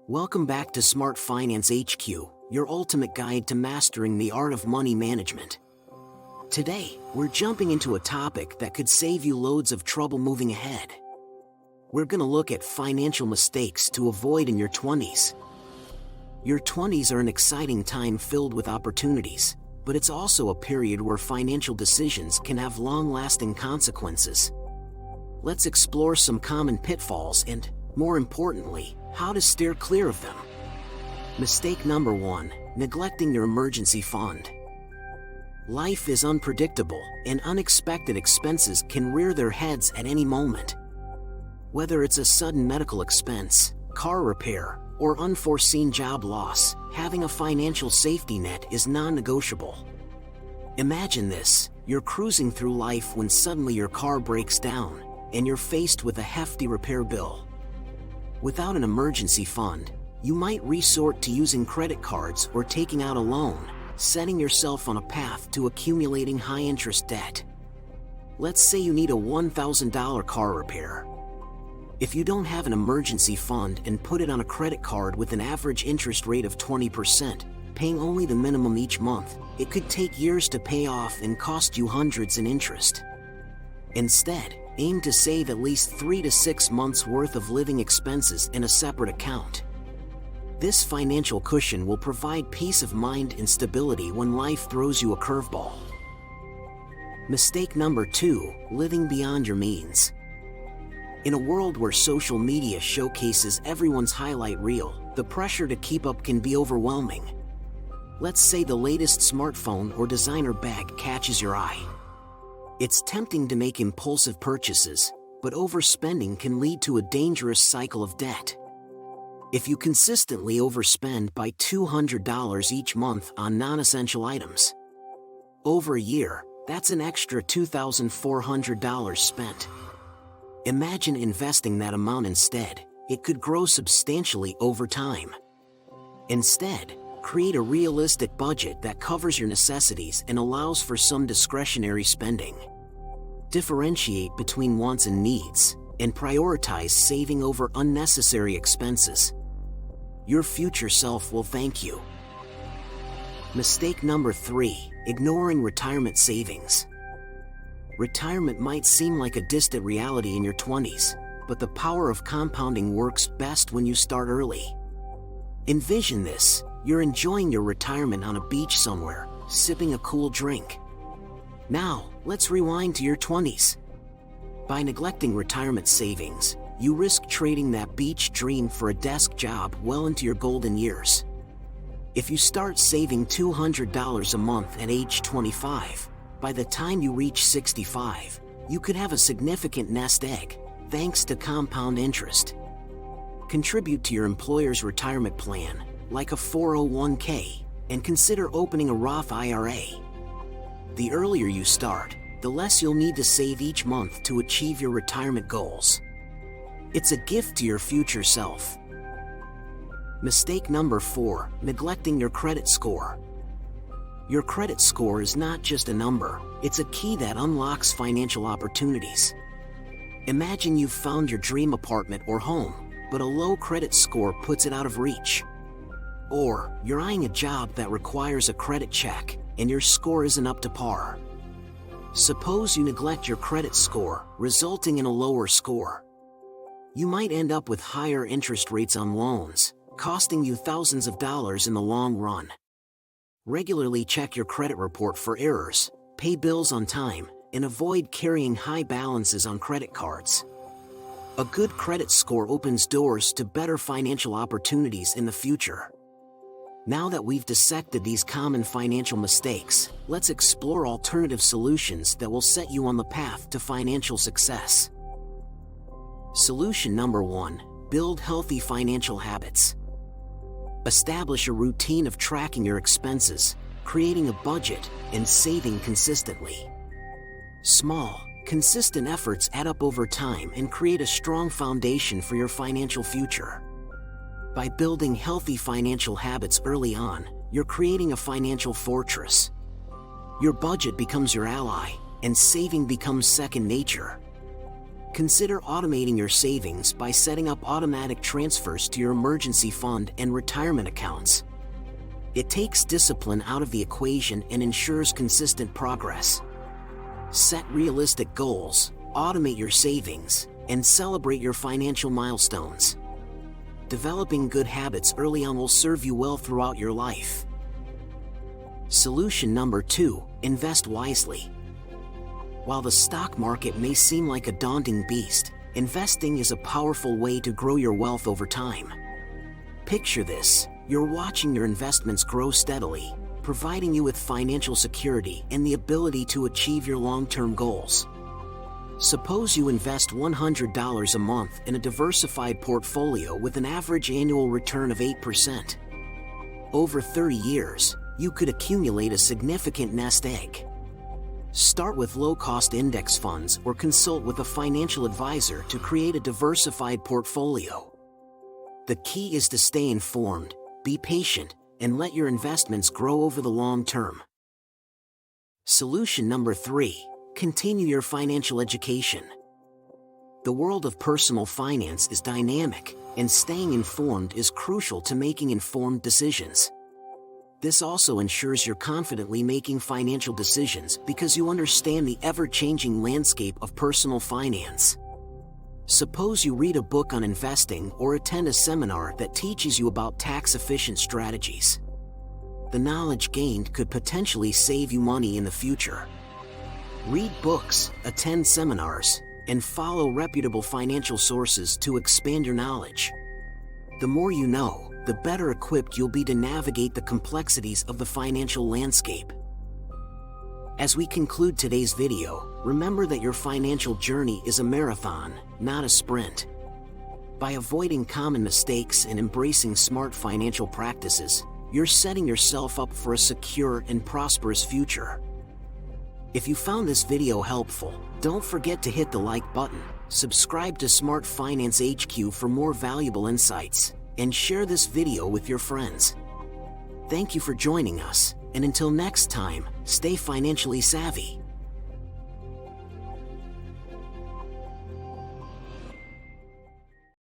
Welcome back to Smart Finance HQ, your ultimate guide to mastering the art of money management. Today, we're jumping into a topic that could save you loads of trouble moving ahead. We're going to look at financial mistakes to avoid in your 20s. Your 20s are an exciting time filled with opportunities, but it's also a period where financial decisions can have long-lasting consequences. Let's explore some common pitfalls and, more importantly, how to steer clear of them. Mistake number 1, neglecting your emergency fund. Life is unpredictable, and unexpected expenses can rear their heads at any moment. Whether it's a sudden medical expense, car repair, or unforeseen job loss, having a financial safety net is non-negotiable. Imagine this: you're cruising through life when suddenly your car breaks down, and you're faced with a hefty repair bill. Without an emergency fund, you might resort to using credit cards or taking out a loan, setting yourself on a path to accumulating high-interest debt. Let's say you need a $1,000 car repair. If you don't have an emergency fund and put it on a credit card with an average interest rate of 20%, paying only the minimum each month, it could take years to pay off and cost you hundreds in interest. Instead, aim to save at least 3 to 6 months' worth of living expenses in a separate account. This financial cushion will provide peace of mind and stability when life throws you a curveball. Mistake number 2, living beyond your means. In a world where social media showcases everyone's highlight reel, the pressure to keep up can be overwhelming. Let's say the latest smartphone or designer bag catches your eye. It's tempting to make impulsive purchases, but overspending can lead to a dangerous cycle of debt. If you consistently overspend by $200 each month on non-essential items, over a year, that's an extra $2,400 spent. Imagine investing that amount instead. It could grow substantially over time. Instead, create a realistic budget that covers your necessities and allows for some discretionary spending. Differentiate between wants and needs, and prioritize saving over unnecessary expenses. Your future self will thank you. Mistake number 3, ignoring retirement savings. Retirement might seem like a distant reality in your 20s, but the power of compounding works best when you start early. Envision this: you're enjoying your retirement on a beach somewhere, sipping a cool drink. Now, let's rewind to your 20s. By neglecting retirement savings, you risk trading that beach dream for a desk job well into your golden years. If you start saving $200 a month at age 25, by the time you reach 65, you could have a significant nest egg, thanks to compound interest. Contribute to your employer's retirement plan, like a 401k, and consider opening a Roth IRA. The earlier you start, the less you'll need to save each month to achieve your retirement goals. It's a gift to your future self. Mistake number 4, neglecting your credit score. Your credit score is not just a number, it's a key that unlocks financial opportunities. Imagine you've found your dream apartment or home, but a low credit score puts it out of reach. Or, you're eyeing a job that requires a credit check, and your score isn't up to par. Suppose you neglect your credit score, resulting in a lower score. You might end up with higher interest rates on loans, costing you thousands of dollars in the long run. Regularly check your credit report for errors, pay bills on time, and avoid carrying high balances on credit cards. A good credit score opens doors to better financial opportunities in the future. Now that we've dissected these common financial mistakes, let's explore alternative solutions that will set you on the path to financial success. Solution number 1, build healthy financial habits. Establish a routine of tracking your expenses, creating a budget, and saving consistently. Small, consistent efforts add up over time and create a strong foundation for your financial future. By building healthy financial habits early on, you're creating a financial fortress. Your budget becomes your ally, and saving becomes second nature. Consider automating your savings by setting up automatic transfers to your emergency fund and retirement accounts. It takes discipline out of the equation and ensures consistent progress. Set realistic goals, automate your savings, and celebrate your financial milestones. Developing good habits early on will serve you well throughout your life. Solution number 2, invest wisely. While the stock market may seem like a daunting beast, investing is a powerful way to grow your wealth over time. Picture this: you're watching your investments grow steadily, providing you with financial security and the ability to achieve your long-term goals. Suppose you invest $100 a month in a diversified portfolio with an average annual return of 8%. Over 30 years, you could accumulate a significant nest egg. Start with low-cost index funds or consult with a financial advisor to create a diversified portfolio. The key is to stay informed, be patient, and let your investments grow over the long term. Solution number 3, continue your financial education. The world of personal finance is dynamic, and staying informed is crucial to making informed decisions. This also ensures you're confidently making financial decisions because you understand the ever-changing landscape of personal finance. Suppose you read a book on investing or attend a seminar that teaches you about tax-efficient strategies. The knowledge gained could potentially save you money in the future. Read books, attend seminars, and follow reputable financial sources to expand your knowledge. The more you know, the better equipped you'll be to navigate the complexities of the financial landscape. As we conclude today's video, remember that your financial journey is a marathon, not a sprint. By avoiding common mistakes and embracing smart financial practices, you're setting yourself up for a secure and prosperous future. If you found this video helpful, don't forget to hit the like button, subscribe to Smart Finance HQ for more valuable insights, and share this video with your friends. Thank you for joining us, and until next time, stay financially savvy.